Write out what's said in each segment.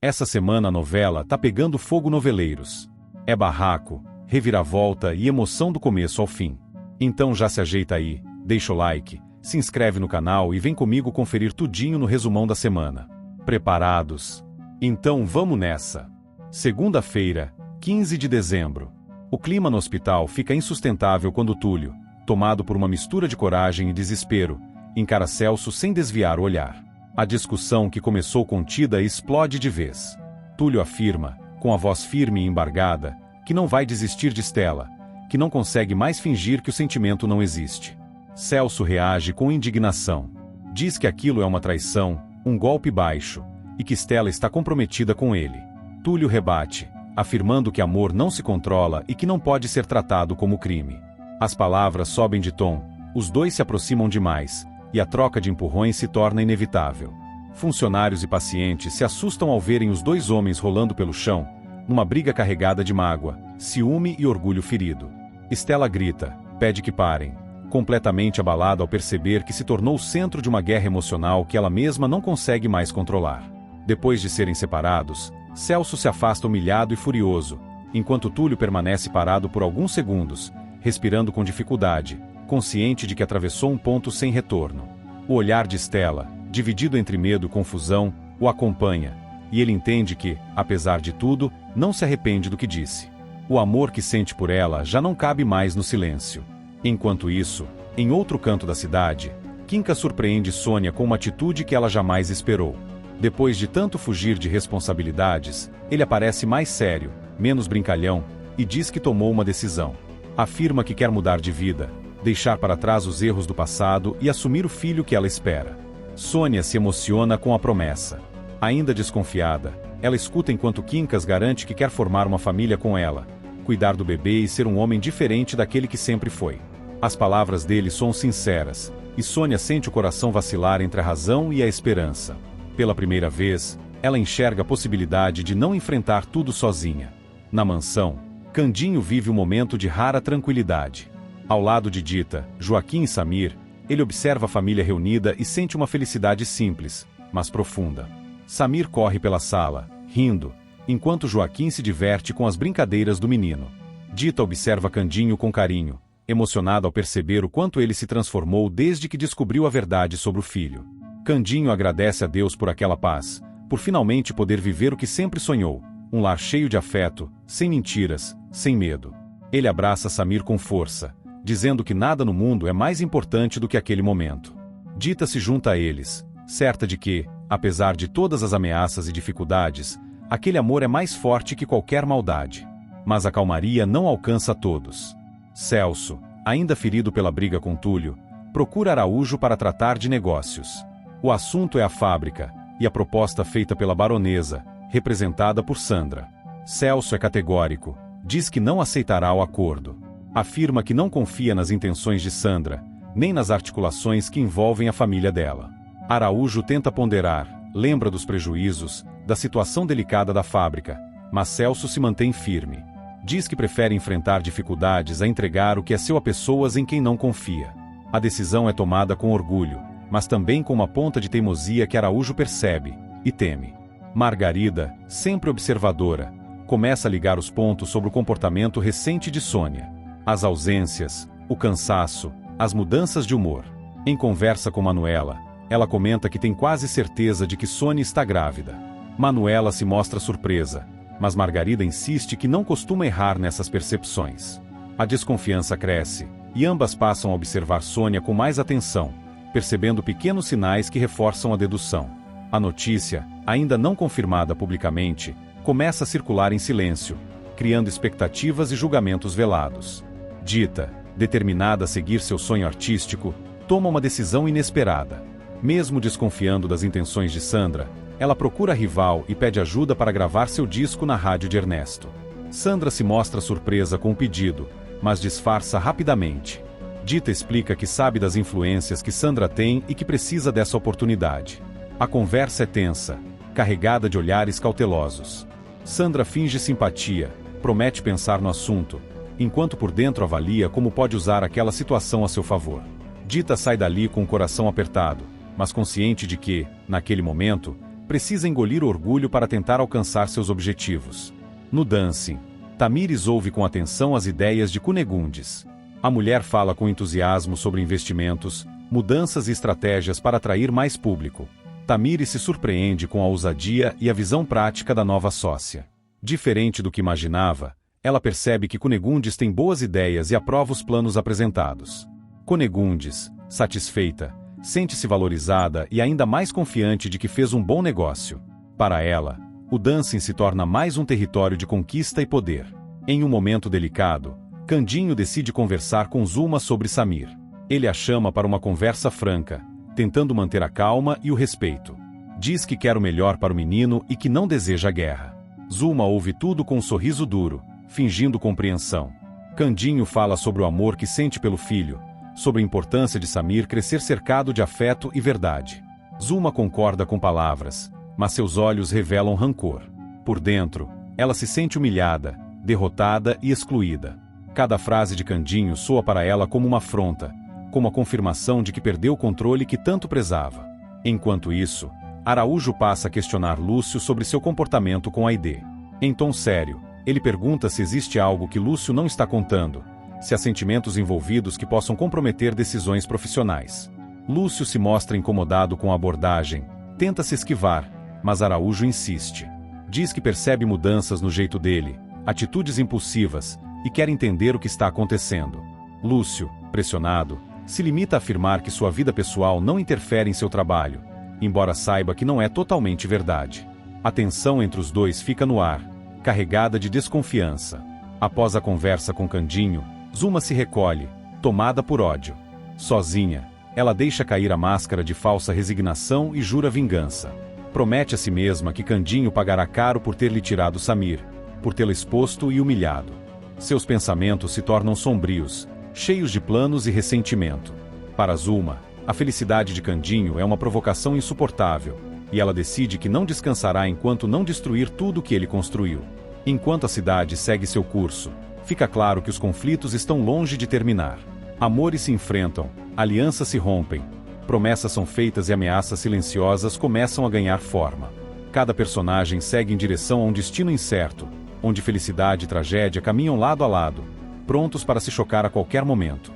Essa semana a novela tá pegando fogo noveleiros. É barraco, reviravolta e emoção do começo ao fim. Então já se ajeita aí, deixa o like, se inscreve no canal e vem comigo conferir tudinho no resumão da semana. Preparados? Então vamos nessa! Segunda-feira, 15 de dezembro. O clima no hospital fica insustentável quando Túlio, tomado por uma mistura de coragem e desespero, encara Celso sem desviar o olhar. A discussão que começou contida explode de vez. Túlio afirma, com a voz firme e embargada, que não vai desistir de Stella, que não consegue mais fingir que o sentimento não existe. Celso reage com indignação. Diz que aquilo é uma traição, um golpe baixo, e que Stella está comprometida com ele. Túlio rebate, afirmando que amor não se controla e que não pode ser tratado como crime. As palavras sobem de tom, os dois se aproximam demais, e a troca de empurrões se torna inevitável. Funcionários e pacientes se assustam ao verem os dois homens rolando pelo chão, numa briga carregada de mágoa, ciúme e orgulho ferido. Stella grita, pede que parem, completamente abalada ao perceber que se tornou o centro de uma guerra emocional que ela mesma não consegue mais controlar. Depois de serem separados, Celso se afasta humilhado e furioso, enquanto Túlio permanece parado por alguns segundos, respirando com dificuldade, consciente de que atravessou um ponto sem retorno. O olhar de Stella, dividido entre medo e confusão, o acompanha, e ele entende que, apesar de tudo, não se arrepende do que disse. O amor que sente por ela já não cabe mais no silêncio. Enquanto isso, em outro canto da cidade, Kinka surpreende Sônia com uma atitude que ela jamais esperou. Depois de tanto fugir de responsabilidades, ele aparece mais sério, menos brincalhão, e diz que tomou uma decisão. Afirma que quer mudar de vida, deixar para trás os erros do passado e assumir o filho que ela espera. Sônia se emociona com a promessa. Ainda desconfiada, ela escuta enquanto Quincas garante que quer formar uma família com ela, cuidar do bebê e ser um homem diferente daquele que sempre foi. As palavras dele são sinceras, e Sônia sente o coração vacilar entre a razão e a esperança. Pela primeira vez, ela enxerga a possibilidade de não enfrentar tudo sozinha. Na mansão, Candinho vive um momento de rara tranquilidade. Ao lado de Dita, Joaquim e Samir, ele observa a família reunida e sente uma felicidade simples, mas profunda. Samir corre pela sala, rindo, enquanto Joaquim se diverte com as brincadeiras do menino. Dita observa Candinho com carinho, emocionada ao perceber o quanto ele se transformou desde que descobriu a verdade sobre o filho. Candinho agradece a Deus por aquela paz, por finalmente poder viver o que sempre sonhou, um lar cheio de afeto, sem mentiras, sem medo. Ele abraça Samir com força, dizendo que nada no mundo é mais importante do que aquele momento. Dita se junta a eles, certa de que, apesar de todas as ameaças e dificuldades, aquele amor é mais forte que qualquer maldade. Mas a calmaria não alcança a todos. Celso, ainda ferido pela briga com Túlio, procura Araújo para tratar de negócios. O assunto é a fábrica, e a proposta feita pela baronesa, representada por Sandra. Celso é categórico, diz que não aceitará o acordo. Afirma que não confia nas intenções de Sandra, nem nas articulações que envolvem a família dela. Araújo tenta ponderar, lembra dos prejuízos, da situação delicada da fábrica, mas Celso se mantém firme. Diz que prefere enfrentar dificuldades a entregar o que é seu a pessoas em quem não confia. A decisão é tomada com orgulho, mas também com uma ponta de teimosia que Araújo percebe e teme. Margarida, sempre observadora, começa a ligar os pontos sobre o comportamento recente de Sônia. As ausências, o cansaço, as mudanças de humor. Em conversa com Manuela, ela comenta que tem quase certeza de que Sônia está grávida. Manuela se mostra surpresa, mas Margarida insiste que não costuma errar nessas percepções. A desconfiança cresce, e ambas passam a observar Sônia com mais atenção, percebendo pequenos sinais que reforçam a dedução. A notícia, ainda não confirmada publicamente, começa a circular em silêncio, criando expectativas e julgamentos velados. Dita, determinada a seguir seu sonho artístico, toma uma decisão inesperada. Mesmo desconfiando das intenções de Sandra, ela procura a rival e pede ajuda para gravar seu disco na rádio de Ernesto. Sandra se mostra surpresa com o pedido, mas disfarça rapidamente. Dita explica que sabe das influências que Sandra tem e que precisa dessa oportunidade. A conversa é tensa, carregada de olhares cautelosos. Sandra finge simpatia, promete pensar no assunto, enquanto por dentro avalia como pode usar aquela situação a seu favor. Dita sai dali com o coração apertado, mas consciente de que, naquele momento, Precisa engolir o orgulho para tentar alcançar seus objetivos. No dancing, Tamires ouve com atenção as ideias de Cunegundes. A mulher fala com entusiasmo sobre investimentos, mudanças e estratégias para atrair mais público. Tamires se surpreende com a ousadia e a visão prática da nova sócia. Diferente do que imaginava, ela percebe que Cunegundes tem boas ideias e aprova os planos apresentados. Cunegundes, satisfeita, sente-se valorizada e ainda mais confiante de que fez um bom negócio. Para ela, o dancing se torna mais um território de conquista e poder. Em um momento delicado, Candinho decide conversar com Zulma sobre Samir. Ele a chama para uma conversa franca, tentando manter a calma e o respeito. Diz que quer o melhor para o menino e que não deseja guerra. Zulma ouve tudo com um sorriso duro, fingindo compreensão. Candinho fala sobre o amor que sente pelo filho, sobre a importância de Samir crescer cercado de afeto e verdade. Zulma concorda com palavras, mas seus olhos revelam rancor. Por dentro, ela se sente humilhada, derrotada e excluída. Cada frase de Candinho soa para ela como uma afronta, como a confirmação de que perdeu o controle que tanto prezava. Enquanto isso, Araújo passa a questionar Lúcio sobre seu comportamento com Aidê. Em tom sério, ele pergunta se existe algo que Lúcio não está contando, se há sentimentos envolvidos que possam comprometer decisões profissionais. Lúcio se mostra incomodado com a abordagem, tenta se esquivar, mas Araújo insiste. Diz que percebe mudanças no jeito dele, atitudes impulsivas, e quer entender o que está acontecendo. Lúcio, pressionado, se limita a afirmar que sua vida pessoal não interfere em seu trabalho, embora saiba que não é totalmente verdade. A tensão entre os dois fica no ar, carregada de desconfiança. Após a conversa com Candinho, Zulma se recolhe, tomada por ódio. Sozinha, ela deixa cair a máscara de falsa resignação e jura vingança. Promete a si mesma que Candinho pagará caro por ter lhe tirado Samir, por tê-la exposto e humilhado. Seus pensamentos se tornam sombrios, cheios de planos e ressentimento. Para Zulma, a felicidade de Candinho é uma provocação insuportável, e ela decide que não descansará enquanto não destruir tudo o que ele construiu. Enquanto a cidade segue seu curso, fica claro que os conflitos estão longe de terminar. Amores se enfrentam, alianças se rompem, promessas são feitas e ameaças silenciosas começam a ganhar forma. Cada personagem segue em direção a um destino incerto, onde felicidade e tragédia caminham lado a lado, prontos para se chocar a qualquer momento.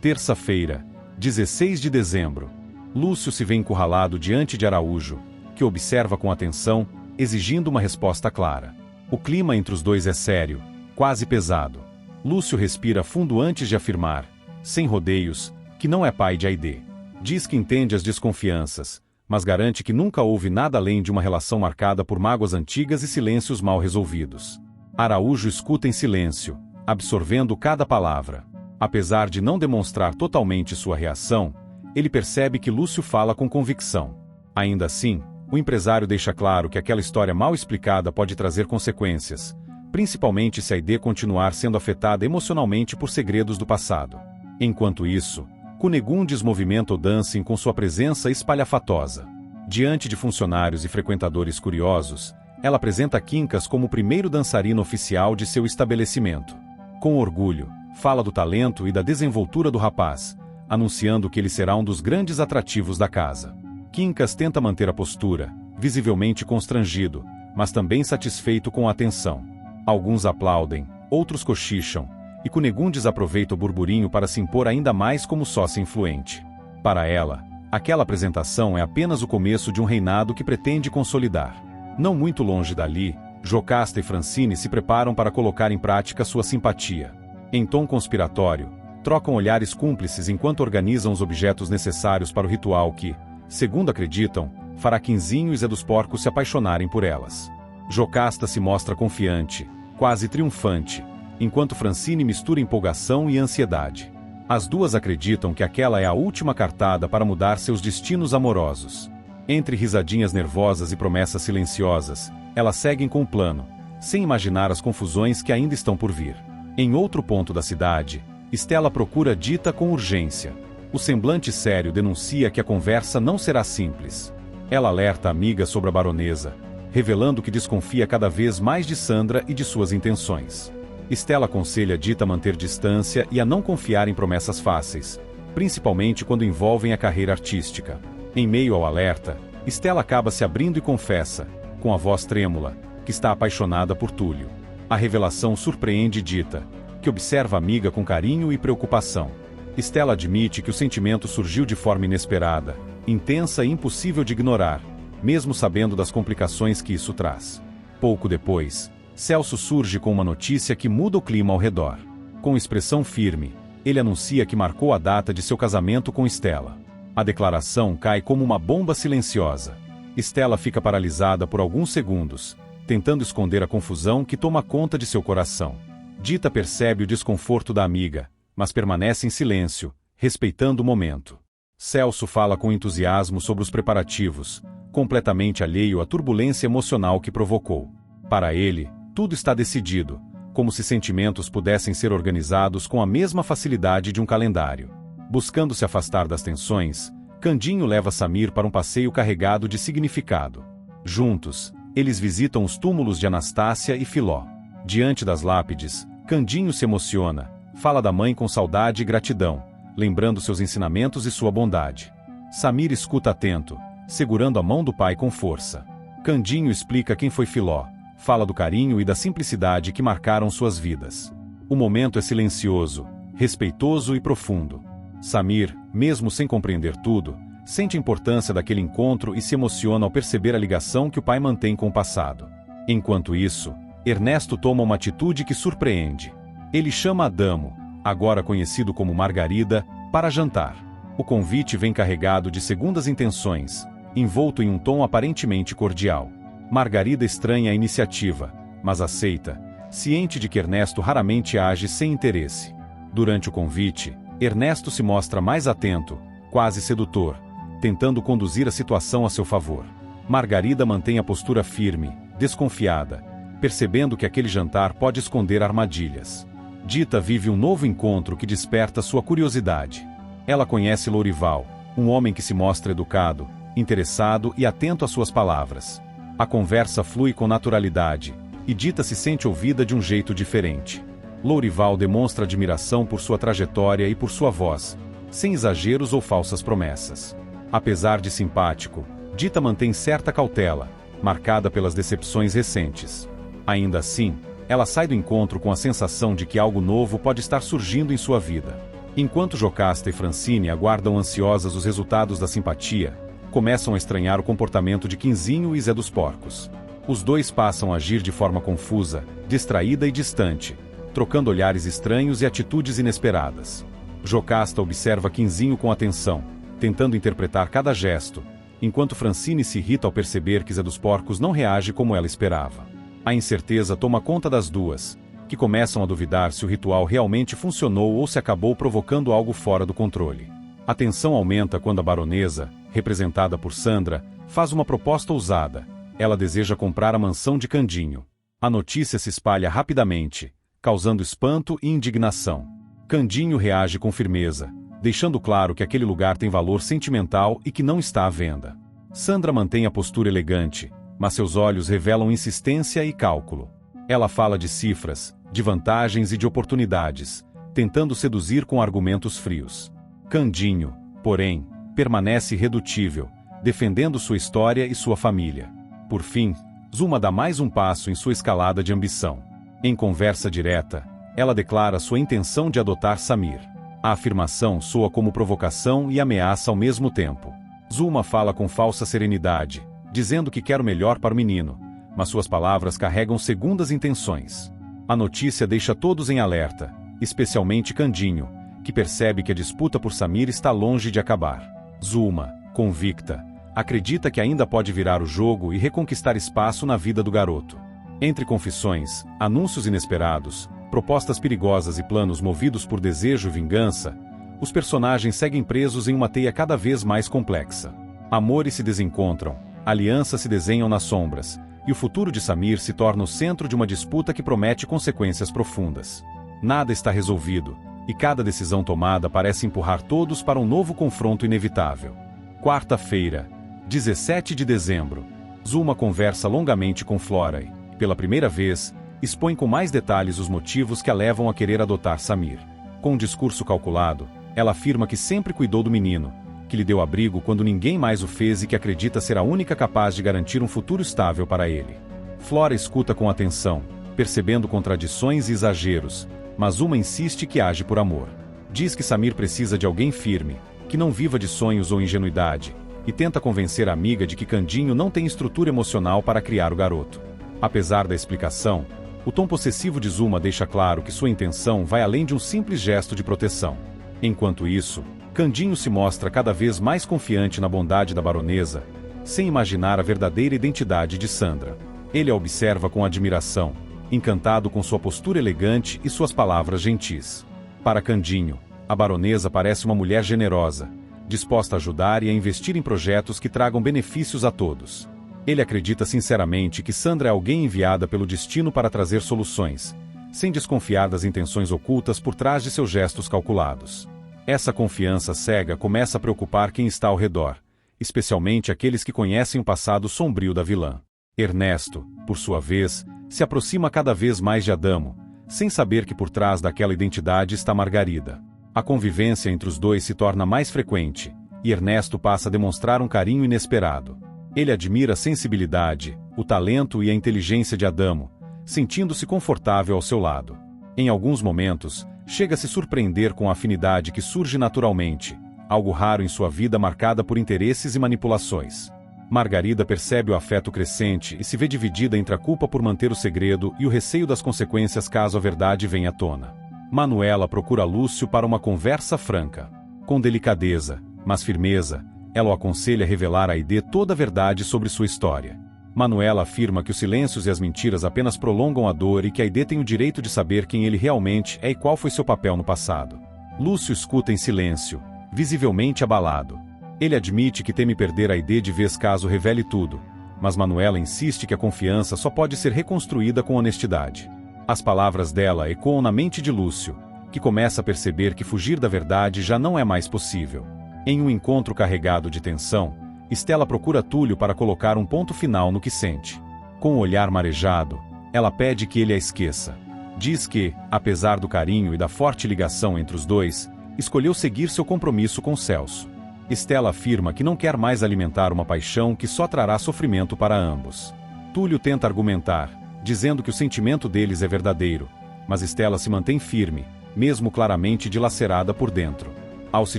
Terça-feira, 16 de dezembro. Lúcio se vê encurralado diante de Araújo, que observa com atenção, exigindo uma resposta clara. O clima entre os dois é sério, quase pesado. Lúcio respira fundo antes de afirmar, sem rodeios, que não é pai de Aidê. Diz que entende as desconfianças, mas garante que nunca houve nada além de uma relação marcada por mágoas antigas e silêncios mal resolvidos. Araújo escuta em silêncio, absorvendo cada palavra. Apesar de não demonstrar totalmente sua reação, ele percebe que Lúcio fala com convicção. Ainda assim, o empresário deixa claro que aquela história mal explicada pode trazer consequências, principalmente se Aidê continuar sendo afetada emocionalmente por segredos do passado. Enquanto isso, Cunegundes movimenta o dancing com sua presença espalhafatosa. Diante de funcionários e frequentadores curiosos, ela apresenta Quincas como o primeiro dançarino oficial de seu estabelecimento. Com orgulho, fala do talento e da desenvoltura do rapaz, anunciando que ele será um dos grandes atrativos da casa. Quincas tenta manter a postura, visivelmente constrangido, mas também satisfeito com a atenção. Alguns aplaudem, outros cochicham, e Cunegundes aproveita o burburinho para se impor ainda mais como sócia influente. Para ela, aquela apresentação é apenas o começo de um reinado que pretende consolidar. Não muito longe dali, Jocasta e Francine se preparam para colocar em prática sua simpatia. Em tom conspiratório, trocam olhares cúmplices enquanto organizam os objetos necessários para o ritual que, segundo acreditam, fará Quinzinho e Zé dos Porcos se apaixonarem por elas. Jocasta se mostra confiante, quase triunfante, enquanto Francine mistura empolgação e ansiedade. As duas acreditam que aquela é a última cartada para mudar seus destinos amorosos. Entre risadinhas nervosas e promessas silenciosas, elas seguem com o plano, sem imaginar as confusões que ainda estão por vir. Em outro ponto da cidade, Estela procura Dita com urgência. O semblante sério denuncia que a conversa não será simples. Ela alerta a amiga sobre a baronesa, revelando que desconfia cada vez mais de Sandra e de suas intenções. Estela aconselha Dita a manter distância e a não confiar em promessas fáceis, principalmente quando envolvem a carreira artística. Em meio ao alerta, Estela acaba se abrindo e confessa, com a voz trêmula, que está apaixonada por Túlio. A revelação surpreende Dita, que observa a amiga com carinho e preocupação. Estela admite que o sentimento surgiu de forma inesperada, intensa e impossível de ignorar, mesmo sabendo das complicações que isso traz. Pouco depois, Celso surge com uma notícia que muda o clima ao redor. Com expressão firme, ele anuncia que marcou a data de seu casamento com Estela. A declaração cai como uma bomba silenciosa. Estela fica paralisada por alguns segundos, tentando esconder a confusão que toma conta de seu coração. Dita percebe o desconforto da amiga, mas permanece em silêncio, respeitando o momento. Celso fala com entusiasmo sobre os preparativos, completamente alheio à turbulência emocional que provocou. Para ele, tudo está decidido, como se sentimentos pudessem ser organizados com a mesma facilidade de um calendário. Buscando se afastar das tensões, Candinho leva Samir para um passeio carregado de significado. Juntos, eles visitam os túmulos de Anastácia e Filó. Diante das lápides, Candinho se emociona, fala da mãe com saudade e gratidão, lembrando seus ensinamentos e sua bondade. Samir escuta atento, segurando a mão do pai com força. Candinho explica quem foi Filó, fala do carinho e da simplicidade que marcaram suas vidas. O momento é silencioso, respeitoso e profundo. Samir, mesmo sem compreender tudo, sente a importância daquele encontro e se emociona ao perceber a ligação que o pai mantém com o passado. Enquanto isso, Ernesto toma uma atitude que surpreende. Ele chama Adamo, agora conhecido como Margarida, para jantar. O convite vem carregado de segundas intenções, envolto em um tom aparentemente cordial. Margarida estranha a iniciativa, mas aceita, ciente de que Ernesto raramente age sem interesse. Durante o convite, Ernesto se mostra mais atento, quase sedutor, tentando conduzir a situação a seu favor. Margarida mantém a postura firme, desconfiada, percebendo que aquele jantar pode esconder armadilhas. Dita vive um novo encontro que desperta sua curiosidade. Ela conhece Lourival, um homem que se mostra educado, interessado e atento às suas palavras. A conversa flui com naturalidade, e Dita se sente ouvida de um jeito diferente. Lourival demonstra admiração por sua trajetória e por sua voz, sem exageros ou falsas promessas. Apesar de simpático, Dita mantém certa cautela, marcada pelas decepções recentes. Ainda assim, ela sai do encontro com a sensação de que algo novo pode estar surgindo em sua vida. Enquanto Jocasta e Francine aguardam ansiosas os resultados da simpatia, começam a estranhar o comportamento de Quinzinho e Zé dos Porcos. Os dois passam a agir de forma confusa, distraída e distante, trocando olhares estranhos e atitudes inesperadas. Jocasta observa Quinzinho com atenção, tentando interpretar cada gesto, enquanto Francine se irrita ao perceber que Zé dos Porcos não reage como ela esperava. A incerteza toma conta das duas, que começam a duvidar se o ritual realmente funcionou ou se acabou provocando algo fora do controle. A tensão aumenta quando a baronesa, representada por Sandra, faz uma proposta ousada. Ela deseja comprar a mansão de Candinho. A notícia se espalha rapidamente, causando espanto e indignação. Candinho reage com firmeza, deixando claro que aquele lugar tem valor sentimental e que não está à venda. Sandra mantém a postura elegante, mas seus olhos revelam insistência e cálculo. Ela fala de cifras, de vantagens e de oportunidades, tentando seduzir com argumentos frios. Candinho, porém, permanece irredutível, defendendo sua história e sua família. Por fim, Zuma dá mais um passo em sua escalada de ambição. Em conversa direta, ela declara sua intenção de adotar Samir. A afirmação soa como provocação e ameaça ao mesmo tempo. Zuma fala com falsa serenidade, dizendo que quer o melhor para o menino, mas suas palavras carregam segundas intenções. A notícia deixa todos em alerta, especialmente Candinho, que percebe que a disputa por Samir está longe de acabar. Zuma, convicta, acredita que ainda pode virar o jogo e reconquistar espaço na vida do garoto. Entre confissões, anúncios inesperados, propostas perigosas e planos movidos por desejo e vingança, os personagens seguem presos em uma teia cada vez mais complexa. Amores se desencontram, alianças se desenham nas sombras, e o futuro de Samir se torna o centro de uma disputa que promete consequências profundas. Nada está resolvido, e cada decisão tomada parece empurrar todos para um novo confronto inevitável. Quarta-feira, 17 de dezembro. Zuma conversa longamente com Flora e, pela primeira vez, expõe com mais detalhes os motivos que a levam a querer adotar Samir. Com um discurso calculado, ela afirma que sempre cuidou do menino, que lhe deu abrigo quando ninguém mais o fez e que acredita ser a única capaz de garantir um futuro estável para ele. Flora escuta com atenção, percebendo contradições e exageros, mas Uma insiste que age por amor. Diz que Samir precisa de alguém firme, que não viva de sonhos ou ingenuidade, e tenta convencer a amiga de que Candinho não tem estrutura emocional para criar o garoto. Apesar da explicação, o tom possessivo de Zuma deixa claro que sua intenção vai além de um simples gesto de proteção. Enquanto isso, Candinho se mostra cada vez mais confiante na bondade da baronesa, sem imaginar a verdadeira identidade de Sandra. Ele a observa com admiração, encantado com sua postura elegante e suas palavras gentis. Para Candinho, a baronesa parece uma mulher generosa, disposta a ajudar e a investir em projetos que tragam benefícios a todos. Ele acredita sinceramente que Sandra é alguém enviada pelo destino para trazer soluções, sem desconfiar das intenções ocultas por trás de seus gestos calculados. Essa confiança cega começa a preocupar quem está ao redor, especialmente aqueles que conhecem o passado sombrio da vilã. Ernesto, por sua vez, se aproxima cada vez mais de Adamo, sem saber que por trás daquela identidade está Margarida. A convivência entre os dois se torna mais frequente, e Ernesto passa a demonstrar um carinho inesperado. Ele admira a sensibilidade, o talento e a inteligência de Adamo, sentindo-se confortável ao seu lado. Em alguns momentos, chega a se surpreender com a afinidade que surge naturalmente, algo raro em sua vida marcada por interesses e manipulações. Margarida percebe o afeto crescente e se vê dividida entre a culpa por manter o segredo e o receio das consequências caso a verdade venha à tona. Manuela procura Lúcio para uma conversa franca. Com delicadeza, mas firmeza, ela o aconselha a revelar a Aide toda a verdade sobre sua história. Manuela afirma que os silêncios e as mentiras apenas prolongam a dor e que Aide tem o direito de saber quem ele realmente é e qual foi seu papel no passado. Lúcio escuta em silêncio, visivelmente abalado. Ele admite que teme perder a Aide de vez caso revele tudo, mas Manuela insiste que a confiança só pode ser reconstruída com honestidade. As palavras dela ecoam na mente de Lúcio, que começa a perceber que fugir da verdade já não é mais possível. Em um encontro carregado de tensão, Estela procura Túlio para colocar um ponto final no que sente. Com o olhar marejado, ela pede que ele a esqueça. Diz que, apesar do carinho e da forte ligação entre os dois, escolheu seguir seu compromisso com Celso. Estela afirma que não quer mais alimentar uma paixão que só trará sofrimento para ambos. Túlio tenta argumentar, dizendo que o sentimento deles é verdadeiro, mas Estela se mantém firme, mesmo claramente dilacerada por dentro. Ao se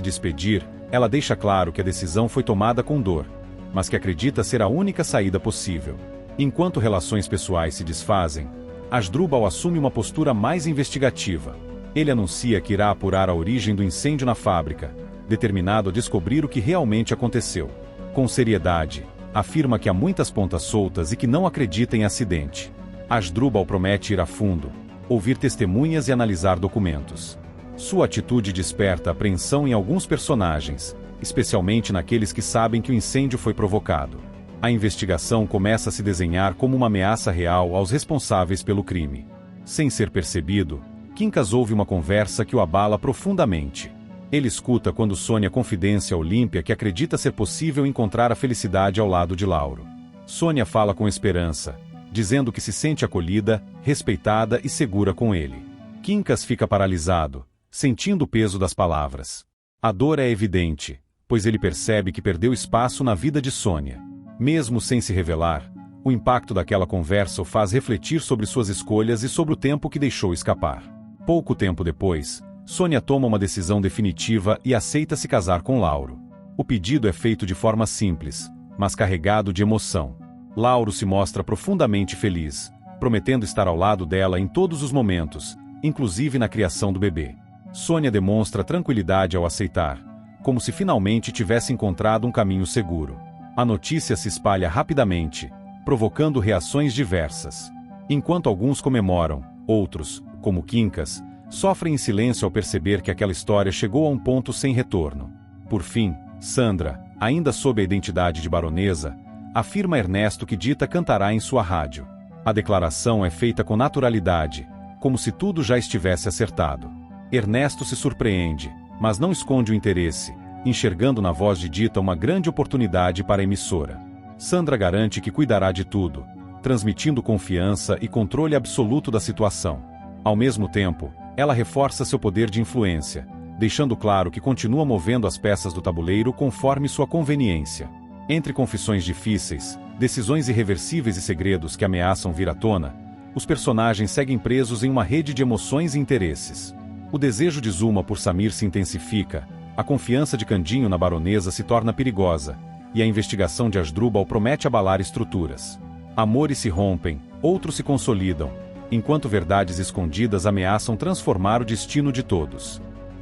despedir, ela deixa claro que a decisão foi tomada com dor, mas que acredita ser a única saída possível. Enquanto relações pessoais se desfazem, Asdrubal assume uma postura mais investigativa. Ele anuncia que irá apurar a origem do incêndio na fábrica, determinado a descobrir o que realmente aconteceu. Com seriedade, afirma que há muitas pontas soltas e que não acredita em acidente. Asdrubal promete ir a fundo, ouvir testemunhas e analisar documentos. Sua atitude desperta apreensão em alguns personagens, especialmente naqueles que sabem que o incêndio foi provocado. A investigação começa a se desenhar como uma ameaça real aos responsáveis pelo crime. Sem ser percebido, Quincas ouve uma conversa que o abala profundamente. Ele escuta quando Sônia confidencia a Olímpia que acredita ser possível encontrar a felicidade ao lado de Lauro. Sônia fala com esperança, dizendo que se sente acolhida, respeitada e segura com ele. Quincas fica paralisado, sentindo o peso das palavras. A dor é evidente, pois ele percebe que perdeu espaço na vida de Sônia. Mesmo sem se revelar, o impacto daquela conversa o faz refletir sobre suas escolhas e sobre o tempo que deixou escapar. Pouco tempo depois, Sônia toma uma decisão definitiva e aceita se casar com Lauro. O pedido é feito de forma simples, mas carregado de emoção. Lauro se mostra profundamente feliz, prometendo estar ao lado dela em todos os momentos, inclusive na criação do bebê. Sônia demonstra tranquilidade ao aceitar, como se finalmente tivesse encontrado um caminho seguro. A notícia se espalha rapidamente, provocando reações diversas. Enquanto alguns comemoram, outros, como Quincas, sofrem em silêncio ao perceber que aquela história chegou a um ponto sem retorno. Por fim, Sandra, ainda sob a identidade de baronesa, afirma a Ernesto que Dita cantará em sua rádio. A declaração é feita com naturalidade, como se tudo já estivesse acertado. Ernesto se surpreende, mas não esconde o interesse, enxergando na voz de Dita uma grande oportunidade para a emissora. Sandra garante que cuidará de tudo, transmitindo confiança e controle absoluto da situação. Ao mesmo tempo, ela reforça seu poder de influência, deixando claro que continua movendo as peças do tabuleiro conforme sua conveniência. Entre confissões difíceis, decisões irreversíveis e segredos que ameaçam vir à tona, os personagens seguem presos em uma rede de emoções e interesses. O desejo de Zuma por Samir se intensifica, a confiança de Candinho na baronesa se torna perigosa, e a investigação de Asdrubal promete abalar estruturas. Amores se rompem, outros se consolidam, enquanto verdades escondidas ameaçam transformar o destino de todos.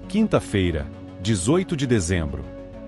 Quinta-feira, 18 de dezembro.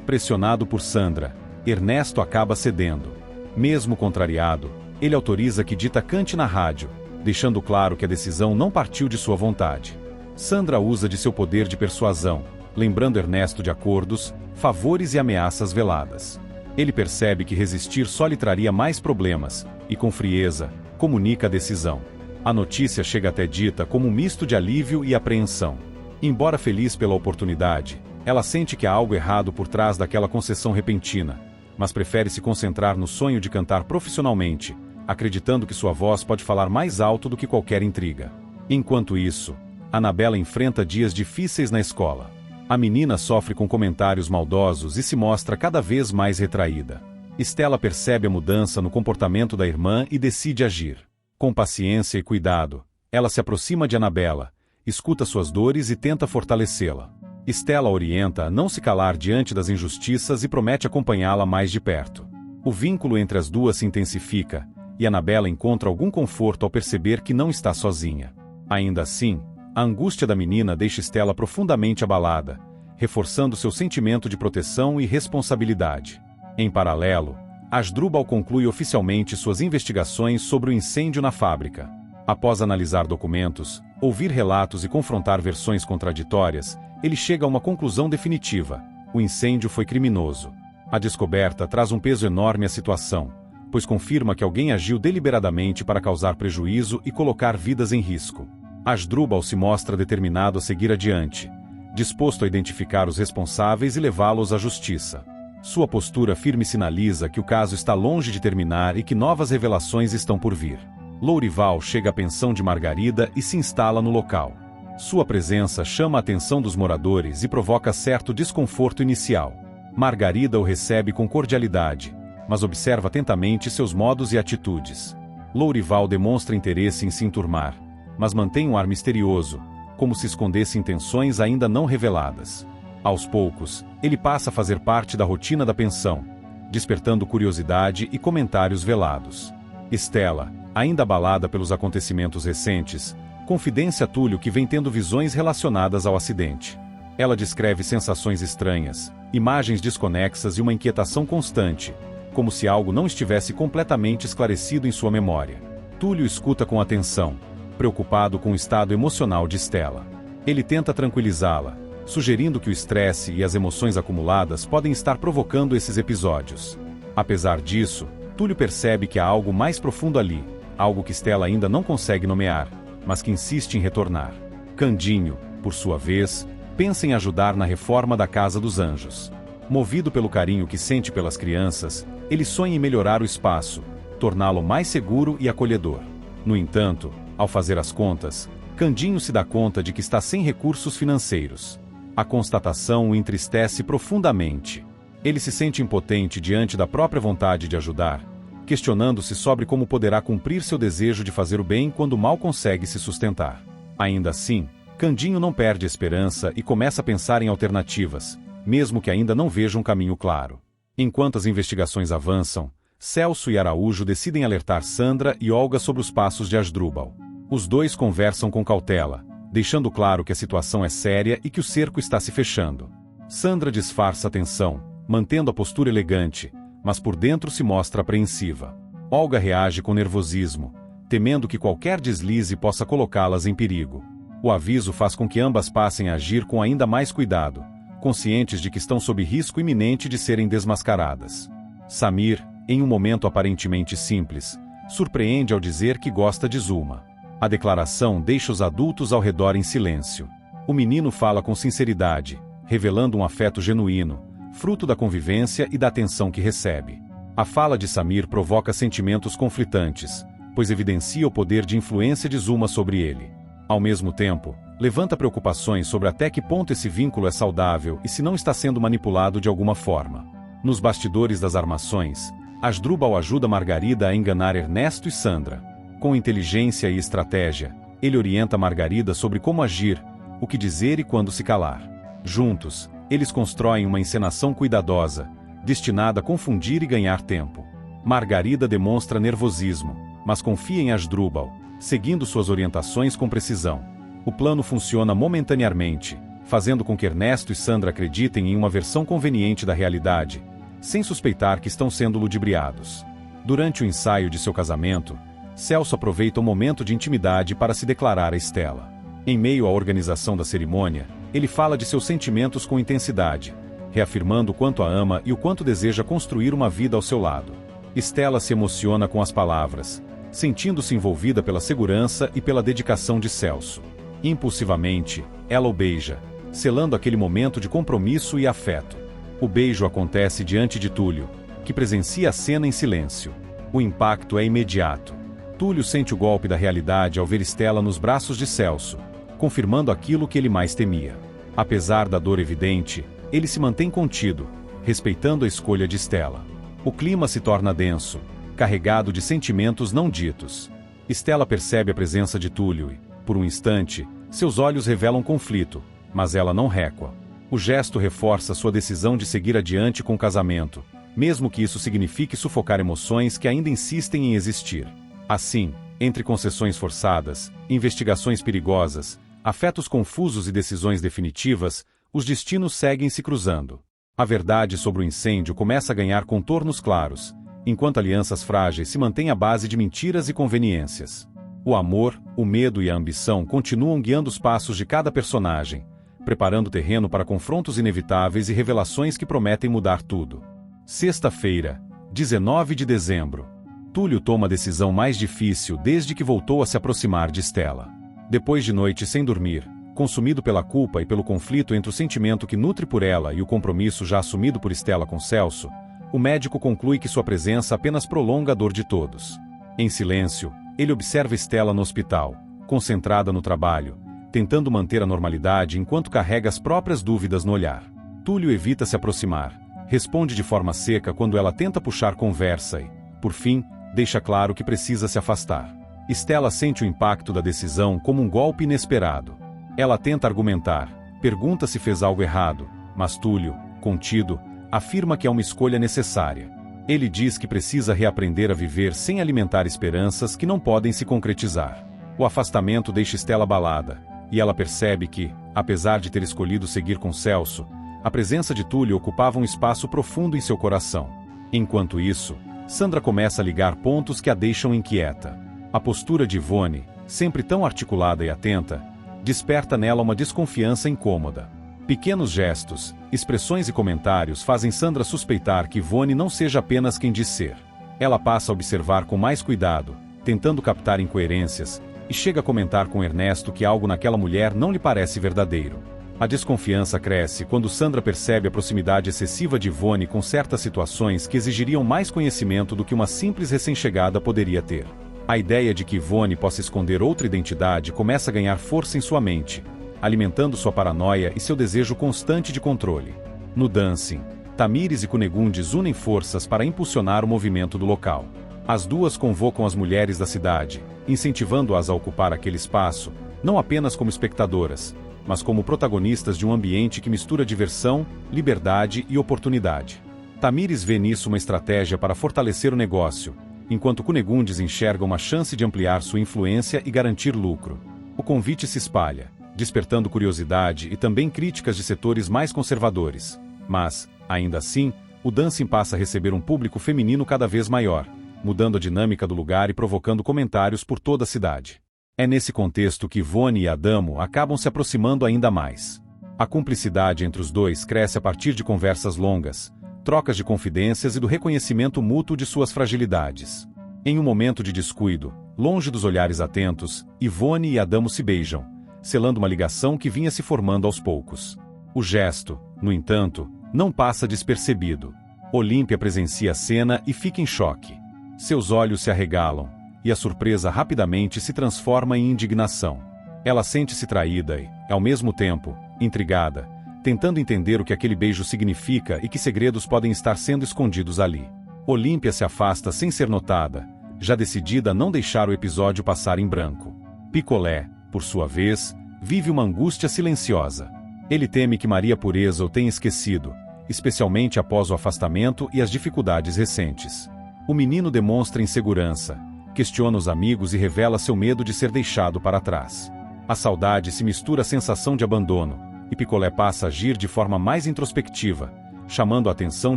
Pressionado por Sandra, Ernesto acaba cedendo. Mesmo contrariado, ele autoriza que Dita cante na rádio, deixando claro que a decisão não partiu de sua vontade. Sandra usa de seu poder de persuasão, lembrando Ernesto de acordos, favores e ameaças veladas. Ele percebe que resistir só lhe traria mais problemas, e com frieza, comunica a decisão. A notícia chega até Dita como um misto de alívio e apreensão. Embora feliz pela oportunidade, ela sente que há algo errado por trás daquela concessão repentina, mas prefere se concentrar no sonho de cantar profissionalmente, acreditando que sua voz pode falar mais alto do que qualquer intriga. Enquanto isso, Anabela enfrenta dias difíceis na escola. A menina sofre com comentários maldosos e se mostra cada vez mais retraída. Estela percebe a mudança no comportamento da irmã e decide agir. Com paciência e cuidado, ela se aproxima de Anabela, escuta suas dores e tenta fortalecê-la. Estela orienta a não se calar diante das injustiças e promete acompanhá-la mais de perto. O vínculo entre as duas se intensifica, e Anabela encontra algum conforto ao perceber que não está sozinha. Ainda assim, a angústia da menina deixa Estela profundamente abalada, reforçando seu sentimento de proteção e responsabilidade. Em paralelo, Asdrubal conclui oficialmente suas investigações sobre o incêndio na fábrica. Após analisar documentos, ouvir relatos e confrontar versões contraditórias, ele chega a uma conclusão definitiva: o incêndio foi criminoso. A descoberta traz um peso enorme à situação, pois confirma que alguém agiu deliberadamente para causar prejuízo e colocar vidas em risco. Asdrubal se mostra determinado a seguir adiante, disposto a identificar os responsáveis e levá-los à justiça. Sua postura firme sinaliza que o caso está longe de terminar e que novas revelações estão por vir. Lourival chega à pensão de Margarida e se instala no local. Sua presença chama a atenção dos moradores e provoca certo desconforto inicial. Margarida o recebe com cordialidade, mas observa atentamente seus modos e atitudes. Lourival demonstra interesse em se enturmar, mas mantém um ar misterioso, como se escondesse intenções ainda não reveladas. Aos poucos, ele passa a fazer parte da rotina da pensão, despertando curiosidade e comentários velados. Estela, ainda abalada pelos acontecimentos recentes, confidencia a Túlio que vem tendo visões relacionadas ao acidente. Ela descreve sensações estranhas, imagens desconexas e uma inquietação constante, como se algo não estivesse completamente esclarecido em sua memória. Túlio escuta com atenção, preocupado com o estado emocional de Estela. Ele tenta tranquilizá-la, sugerindo que o estresse e as emoções acumuladas podem estar provocando esses episódios. Apesar disso, Túlio percebe que há algo mais profundo ali, algo que Estela ainda não consegue nomear, mas que insiste em retornar. Candinho, por sua vez, pensa em ajudar na reforma da Casa dos Anjos. Movido pelo carinho que sente pelas crianças, ele sonha em melhorar o espaço, torná-lo mais seguro e acolhedor. No entanto, ao fazer as contas, Candinho se dá conta de que está sem recursos financeiros. A constatação o entristece profundamente. Ele se sente impotente diante da própria vontade de ajudar, questionando-se sobre como poderá cumprir seu desejo de fazer o bem quando mal consegue se sustentar. Ainda assim, Candinho não perde a esperança e começa a pensar em alternativas, mesmo que ainda não veja um caminho claro. Enquanto as investigações avançam, Celso e Araújo decidem alertar Sandra e Olga sobre os passos de Asdrubal. Os dois conversam com cautela, deixando claro que a situação é séria e que o cerco está se fechando. Sandra disfarça a tensão, mantendo a postura elegante, mas por dentro se mostra apreensiva. Olga reage com nervosismo, temendo que qualquer deslize possa colocá-las em perigo. O aviso faz com que ambas passem a agir com ainda mais cuidado, conscientes de que estão sob risco iminente de serem desmascaradas. Samir, em um momento aparentemente simples, surpreende ao dizer que gosta de Zuma. A declaração deixa os adultos ao redor em silêncio. O menino fala com sinceridade, revelando um afeto genuíno, fruto da convivência e da atenção que recebe. A fala de Samir provoca sentimentos conflitantes, pois evidencia o poder de influência de Zuma sobre ele. Ao mesmo tempo, levanta preocupações sobre até que ponto esse vínculo é saudável e se não está sendo manipulado de alguma forma. Nos bastidores das armações, Asdrubal ajuda Margarida a enganar Ernesto e Sandra. Com inteligência e estratégia, ele orienta Margarida sobre como agir, o que dizer e quando se calar. Juntos, eles constroem uma encenação cuidadosa, destinada a confundir e ganhar tempo. Margarida demonstra nervosismo, mas confia em Asdrubal, seguindo suas orientações com precisão. O plano funciona momentaneamente, fazendo com que Ernesto e Sandra acreditem em uma versão conveniente da realidade, sem suspeitar que estão sendo ludibriados. Durante o ensaio de seu casamento, Celso aproveita o momento de intimidade para se declarar a Stella. Em meio à organização da cerimônia, ele fala de seus sentimentos com intensidade, reafirmando o quanto a ama e o quanto deseja construir uma vida ao seu lado. Stella se emociona com as palavras, sentindo-se envolvida pela segurança e pela dedicação de Celso. Impulsivamente, ela o beija, selando aquele momento de compromisso e afeto. O beijo acontece diante de Túlio, que presencia a cena em silêncio. O impacto é imediato. Túlio sente o golpe da realidade ao ver Stella nos braços de Celso, confirmando aquilo que ele mais temia. Apesar da dor evidente, ele se mantém contido, respeitando a escolha de Stella. O clima se torna denso, carregado de sentimentos não ditos. Stella percebe a presença de Túlio e, por um instante, seus olhos revelam conflito, mas ela não recua. O gesto reforça sua decisão de seguir adiante com o casamento, mesmo que isso signifique sufocar emoções que ainda insistem em existir. Assim, entre concessões forçadas, investigações perigosas, afetos confusos e decisões definitivas, os destinos seguem se cruzando. A verdade sobre o incêndio começa a ganhar contornos claros, enquanto alianças frágeis se mantêm à base de mentiras e conveniências. O amor, o medo e a ambição continuam guiando os passos de cada personagem, preparando o terreno para confrontos inevitáveis e revelações que prometem mudar tudo. Sexta-feira, 19 de dezembro. Túlio toma a decisão mais difícil desde que voltou a se aproximar de Stella. Depois de noites sem dormir, consumido pela culpa e pelo conflito entre o sentimento que nutre por ela e o compromisso já assumido por Stella com Celso, o médico conclui que sua presença apenas prolonga a dor de todos. Em silêncio, ele observa Stella no hospital, concentrada no trabalho, tentando manter a normalidade enquanto carrega as próprias dúvidas no olhar. Túlio evita se aproximar, responde de forma seca quando ela tenta puxar conversa e, por fim, deixa claro que precisa se afastar. Stella sente o impacto da decisão como um golpe inesperado. Ela tenta argumentar, pergunta se fez algo errado, mas Túlio, contido, afirma que é uma escolha necessária. Ele diz que precisa reaprender a viver sem alimentar esperanças que não podem se concretizar. O afastamento deixa Stella abalada, e ela percebe que, apesar de ter escolhido seguir com Celso, a presença de Túlio ocupava um espaço profundo em seu coração. Enquanto isso, Sandra começa a ligar pontos que a deixam inquieta. A postura de Ivone, sempre tão articulada e atenta, desperta nela uma desconfiança incômoda. Pequenos gestos, expressões e comentários fazem Sandra suspeitar que Ivone não seja apenas quem diz ser. Ela passa a observar com mais cuidado, tentando captar incoerências, e chega a comentar com Ernesto que algo naquela mulher não lhe parece verdadeiro. A desconfiança cresce quando Sandra percebe a proximidade excessiva de Ivone com certas situações que exigiriam mais conhecimento do que uma simples recém-chegada poderia ter. A ideia de que Ivone possa esconder outra identidade começa a ganhar força em sua mente, alimentando sua paranoia e seu desejo constante de controle. No dancing, Tamires e Cunegundes unem forças para impulsionar o movimento do local. As duas convocam as mulheres da cidade, incentivando-as a ocupar aquele espaço, não apenas como espectadoras, mas como protagonistas de um ambiente que mistura diversão, liberdade e oportunidade. Tamires vê nisso uma estratégia para fortalecer o negócio, enquanto Cunegundes enxerga uma chance de ampliar sua influência e garantir lucro. O convite se espalha, despertando curiosidade e também críticas de setores mais conservadores. Mas, ainda assim, o dancing passa a receber um público feminino cada vez maior, mudando a dinâmica do lugar e provocando comentários por toda a cidade. É nesse contexto que Ivone e Adamo acabam se aproximando ainda mais. A cumplicidade entre os dois cresce a partir de conversas longas, trocas de confidências e do reconhecimento mútuo de suas fragilidades. Em um momento de descuido, longe dos olhares atentos, Ivone e Adamo se beijam, selando uma ligação que vinha se formando aos poucos. O gesto, no entanto, não passa despercebido. Olímpia presencia a cena e fica em choque. Seus olhos se arregalam, e a surpresa rapidamente se transforma em indignação. Ela sente-se traída e, ao mesmo tempo, intrigada, tentando entender o que aquele beijo significa e que segredos podem estar sendo escondidos ali. Olímpia se afasta sem ser notada, já decidida a não deixar o episódio passar em branco. Picolé, por sua vez, vive uma angústia silenciosa. Ele teme que Maria Pureza o tenha esquecido, especialmente após o afastamento e as dificuldades recentes. O menino demonstra insegurança, questiona os amigos e revela seu medo de ser deixado para trás. A saudade se mistura à sensação de abandono, e Picolé passa a agir de forma mais introspectiva, chamando a atenção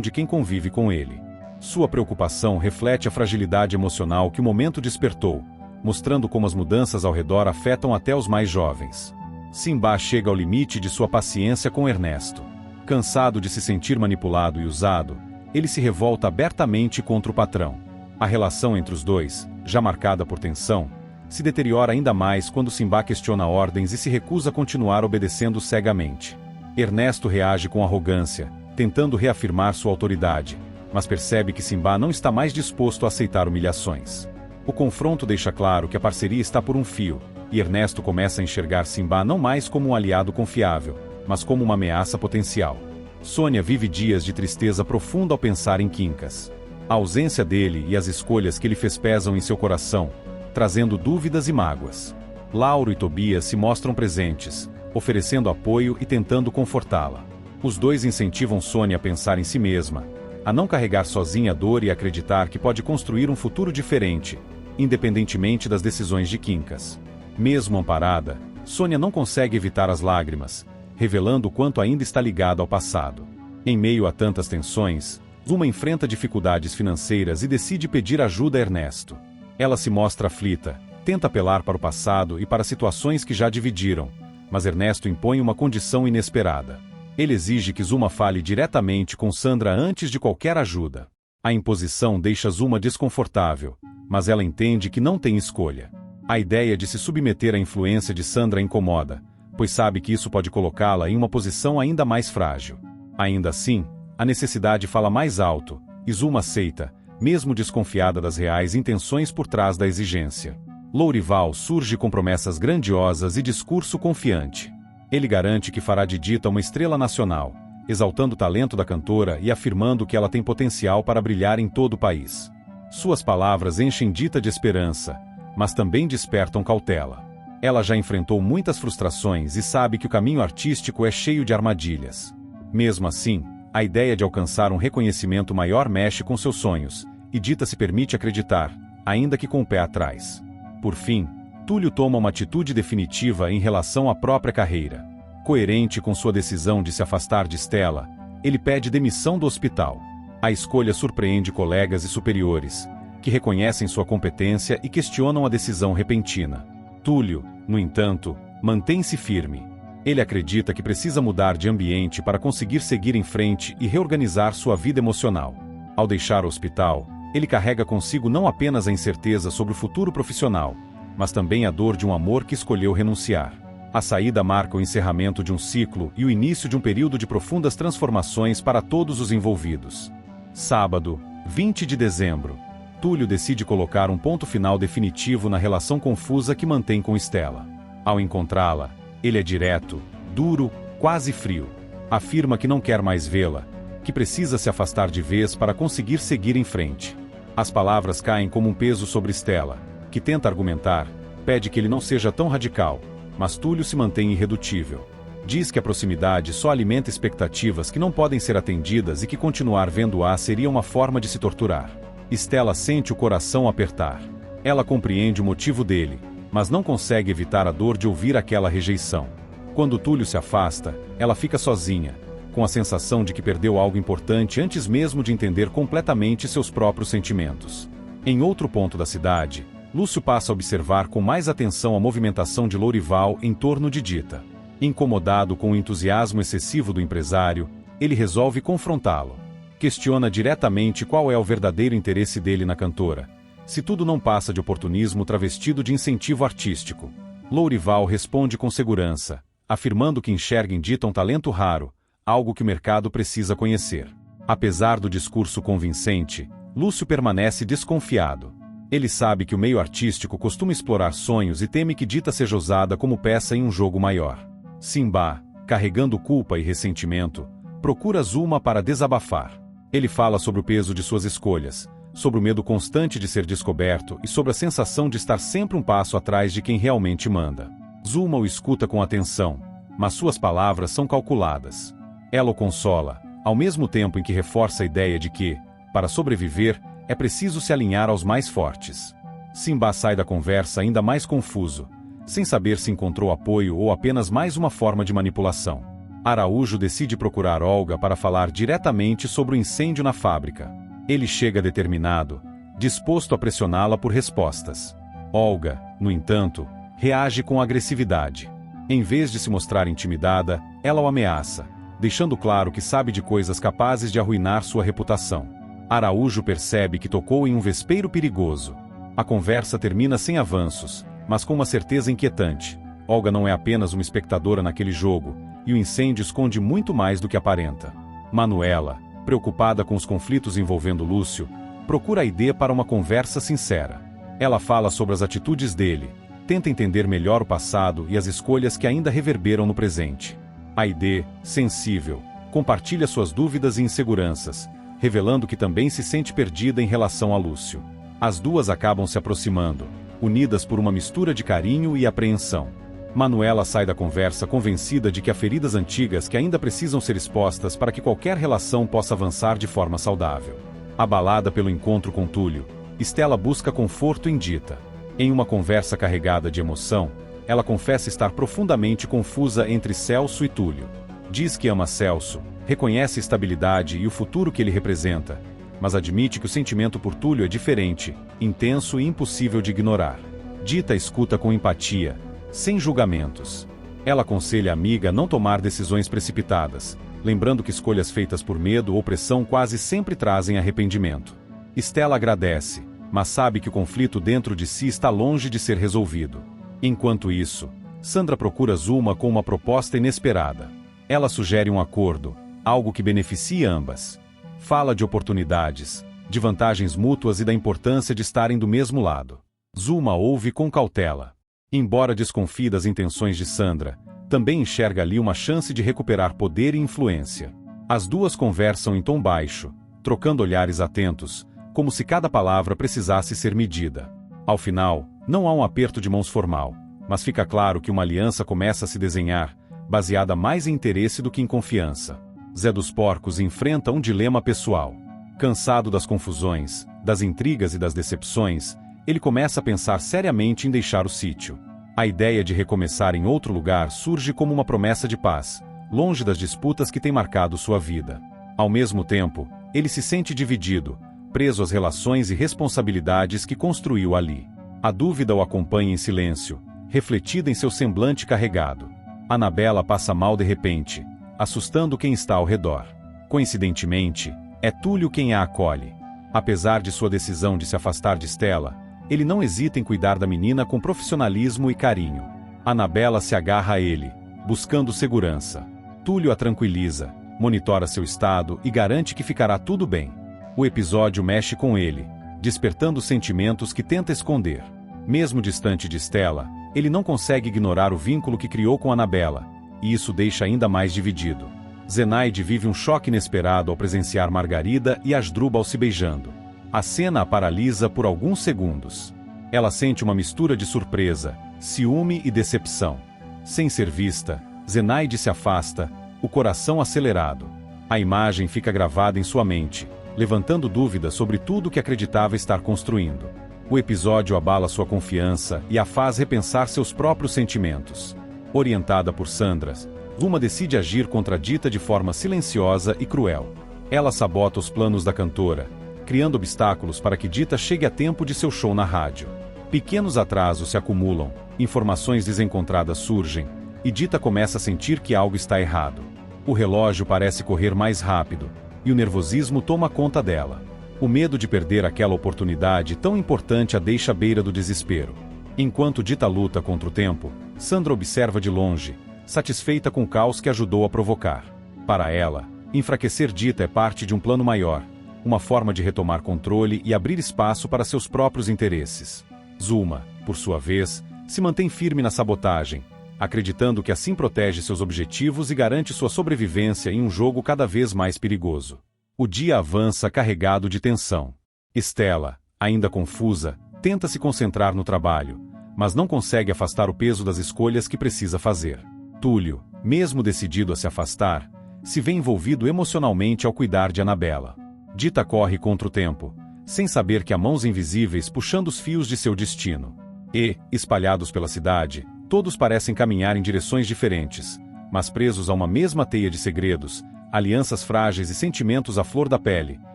de quem convive com ele. Sua preocupação reflete a fragilidade emocional que o momento despertou, mostrando como as mudanças ao redor afetam até os mais jovens. Simba chega ao limite de sua paciência com Ernesto. Cansado de se sentir manipulado e usado, ele se revolta abertamente contra o patrão. A relação entre os dois, já marcada por tensão, se deteriora ainda mais quando Simba questiona ordens e se recusa a continuar obedecendo cegamente. Ernesto reage com arrogância, tentando reafirmar sua autoridade, mas percebe que Simba não está mais disposto a aceitar humilhações. O confronto deixa claro que a parceria está por um fio, e Ernesto começa a enxergar Simba não mais como um aliado confiável, mas como uma ameaça potencial. Sônia vive dias de tristeza profunda ao pensar em Quincas. A ausência dele e as escolhas que ele fez pesam em seu coração, trazendo dúvidas e mágoas. Lauro e Tobias se mostram presentes, oferecendo apoio e tentando confortá-la. Os dois incentivam Sônia a pensar em si mesma, a não carregar sozinha a dor e a acreditar que pode construir um futuro diferente, independentemente das decisões de Quincas. Mesmo amparada, Sônia não consegue evitar as lágrimas, revelando o quanto ainda está ligada ao passado. Em meio a tantas tensões, Luma enfrenta dificuldades financeiras e decide pedir ajuda a Ernesto. Ela se mostra aflita, tenta apelar para o passado e para situações que já dividiram, mas Ernesto impõe uma condição inesperada. Ele exige que Zuma fale diretamente com Sandra antes de qualquer ajuda. A imposição deixa Zuma desconfortável, mas ela entende que não tem escolha. A ideia de se submeter à influência de Sandra incomoda, pois sabe que isso pode colocá-la em uma posição ainda mais frágil. Ainda assim, a necessidade fala mais alto, e Zuma aceita, mesmo desconfiada das reais intenções por trás da exigência. Lourival surge com promessas grandiosas e discurso confiante. Ele garante que fará de Dita uma estrela nacional, exaltando o talento da cantora e afirmando que ela tem potencial para brilhar em todo o país. Suas palavras enchem Dita de esperança, mas também despertam cautela. Ela já enfrentou muitas frustrações e sabe que o caminho artístico é cheio de armadilhas. Mesmo assim, a ideia de alcançar um reconhecimento maior mexe com seus sonhos, e Dita se permite acreditar, ainda que com o pé atrás. Por fim, Túlio toma uma atitude definitiva em relação à própria carreira. Coerente com sua decisão de se afastar de Stella, ele pede demissão do hospital. A escolha surpreende colegas e superiores, que reconhecem sua competência e questionam a decisão repentina. Túlio, no entanto, mantém-se firme. Ele acredita que precisa mudar de ambiente para conseguir seguir em frente e reorganizar sua vida emocional. Ao deixar o hospital, ele carrega consigo não apenas a incerteza sobre o futuro profissional, mas também a dor de um amor que escolheu renunciar. A saída marca o encerramento de um ciclo e o início de um período de profundas transformações para todos os envolvidos. Sábado, 20 de dezembro. Túlio decide colocar um ponto final definitivo na relação confusa que mantém com Stella. Ao encontrá-la, ele é direto, duro, quase frio. Afirma que não quer mais vê-la, que precisa se afastar de vez para conseguir seguir em frente. As palavras caem como um peso sobre Stella, que tenta argumentar, pede que ele não seja tão radical, mas Túlio se mantém irredutível. Diz que a proximidade só alimenta expectativas que não podem ser atendidas e que continuar vendo-a seria uma forma de se torturar. Stella sente o coração apertar. Ela compreende o motivo dele, mas não consegue evitar a dor de ouvir aquela rejeição. Quando Túlio se afasta, ela fica sozinha, com a sensação de que perdeu algo importante antes mesmo de entender completamente seus próprios sentimentos. Em outro ponto da cidade, Lúcio passa a observar com mais atenção a movimentação de Lourival em torno de Dita. Incomodado com o entusiasmo excessivo do empresário, ele resolve confrontá-lo. Questiona diretamente qual é o verdadeiro interesse dele na cantora, se tudo não passa de oportunismo travestido de incentivo artístico. Lourival responde com segurança, afirmando que enxerga em Dita um talento raro, algo que o mercado precisa conhecer. Apesar do discurso convincente, Lúcio permanece desconfiado. Ele sabe que o meio artístico costuma explorar sonhos e teme que Dita seja usada como peça em um jogo maior. Simba, carregando culpa e ressentimento, procura Zulma para desabafar. Ele fala sobre o peso de suas escolhas, sobre o medo constante de ser descoberto e sobre a sensação de estar sempre um passo atrás de quem realmente manda. Zulma o escuta com atenção, mas suas palavras são calculadas. Ela o consola, ao mesmo tempo em que reforça a ideia de que, para sobreviver, é preciso se alinhar aos mais fortes. Simba sai da conversa ainda mais confuso, sem saber se encontrou apoio ou apenas mais uma forma de manipulação. Araújo decide procurar Olga para falar diretamente sobre o incêndio na fábrica. Ele chega determinado, disposto a pressioná-la por respostas. Olga, no entanto, reage com agressividade. Em vez de se mostrar intimidada, ela o ameaça, deixando claro que sabe de coisas capazes de arruinar sua reputação. Araújo percebe que tocou em um vespeiro perigoso. A conversa termina sem avanços, mas com uma certeza inquietante. Olga não é apenas uma espectadora naquele jogo, e o incêndio esconde muito mais do que aparenta. Manuela, preocupada com os conflitos envolvendo Lúcio, procura Aide para uma conversa sincera. Ela fala sobre as atitudes dele, tenta entender melhor o passado e as escolhas que ainda reverberam no presente. Aide, sensível, compartilha suas dúvidas e inseguranças, revelando que também se sente perdida em relação a Lúcio. As duas acabam se aproximando, unidas por uma mistura de carinho e apreensão. Manuela sai da conversa convencida de que há feridas antigas que ainda precisam ser expostas para que qualquer relação possa avançar de forma saudável. Abalada pelo encontro com Túlio, Stella busca conforto em Dita. Em uma conversa carregada de emoção, ela confessa estar profundamente confusa entre Celso e Túlio. Diz que ama Celso, reconhece a estabilidade e o futuro que ele representa, mas admite que o sentimento por Túlio é diferente, intenso e impossível de ignorar. Dita escuta com empatia, sem julgamentos. Ela aconselha a amiga a não tomar decisões precipitadas, lembrando que escolhas feitas por medo ou pressão quase sempre trazem arrependimento. Stella agradece, mas sabe que o conflito dentro de si está longe de ser resolvido. Enquanto isso, Sandra procura Zulma com uma proposta inesperada. Ela sugere um acordo, algo que beneficia ambas. Fala de oportunidades, de vantagens mútuas e da importância de estarem do mesmo lado. Zulma ouve com cautela. Embora desconfie das intenções de Sandra, também enxerga ali uma chance de recuperar poder e influência. As duas conversam em tom baixo, trocando olhares atentos, como se cada palavra precisasse ser medida. Ao final, não há um aperto de mãos formal, mas fica claro que uma aliança começa a se desenhar, baseada mais em interesse do que em confiança. Zé dos Porcos enfrenta um dilema pessoal. Cansado das confusões, das intrigas e das decepções, ele começa a pensar seriamente em deixar o sítio. A ideia de recomeçar em outro lugar surge como uma promessa de paz, longe das disputas que têm marcado sua vida. Ao mesmo tempo, ele se sente dividido, preso às relações e responsabilidades que construiu ali. A dúvida o acompanha em silêncio, refletida em seu semblante carregado. Anabela passa mal de repente, assustando quem está ao redor. Coincidentemente, é Túlio quem a acolhe. Apesar de sua decisão de se afastar de Stella, ele não hesita em cuidar da menina com profissionalismo e carinho. Anabela se agarra a ele, buscando segurança. Túlio a tranquiliza, monitora seu estado e garante que ficará tudo bem. O episódio mexe com ele, despertando sentimentos que tenta esconder. Mesmo distante de Stella, ele não consegue ignorar o vínculo que criou com Anabela, e isso deixa ainda mais dividido. Zenaide vive um choque inesperado ao presenciar Margarida e Asdrubal se beijando. A cena a paralisa por alguns segundos. Ela sente uma mistura de surpresa, ciúme e decepção. Sem ser vista, Zenaide se afasta, o coração acelerado. A imagem fica gravada em sua mente, levantando dúvidas sobre tudo que acreditava estar construindo. O episódio abala sua confiança e a faz repensar seus próprios sentimentos. Orientada por Sandra, Zulma decide agir contra Dita de forma silenciosa e cruel. Ela sabota os planos da cantora, criando obstáculos para que Dita chegue a tempo de seu show na rádio. Pequenos atrasos se acumulam, informações desencontradas surgem, e Dita começa a sentir que algo está errado. O relógio parece correr mais rápido, e o nervosismo toma conta dela. O medo de perder aquela oportunidade tão importante a deixa à beira do desespero. Enquanto Dita luta contra o tempo, Sandra observa de longe, satisfeita com o caos que ajudou a provocar. Para ela, enfraquecer Dita é parte de um plano maior, uma forma de retomar controle e abrir espaço para seus próprios interesses. Zulma, por sua vez, se mantém firme na sabotagem, acreditando que assim protege seus objetivos e garante sua sobrevivência em um jogo cada vez mais perigoso. O dia avança carregado de tensão. Estela, ainda confusa, tenta se concentrar no trabalho, mas não consegue afastar o peso das escolhas que precisa fazer. Túlio, mesmo decidido a se afastar, se vê envolvido emocionalmente ao cuidar de Anabela. Dita corre contra o tempo, sem saber que há mãos invisíveis puxando os fios de seu destino. E, espalhados pela cidade, todos parecem caminhar em direções diferentes, mas presos a uma mesma teia de segredos, alianças frágeis e sentimentos à flor da pele,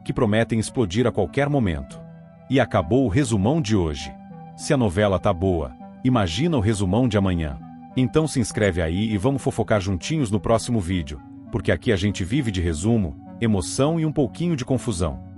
que prometem explodir a qualquer momento. E acabou o resumão de hoje. Se a novela tá boa, imagina o resumão de amanhã. Então se inscreve aí e vamos fofocar juntinhos no próximo vídeo, porque aqui a gente vive de resumo, emoção e um pouquinho de confusão.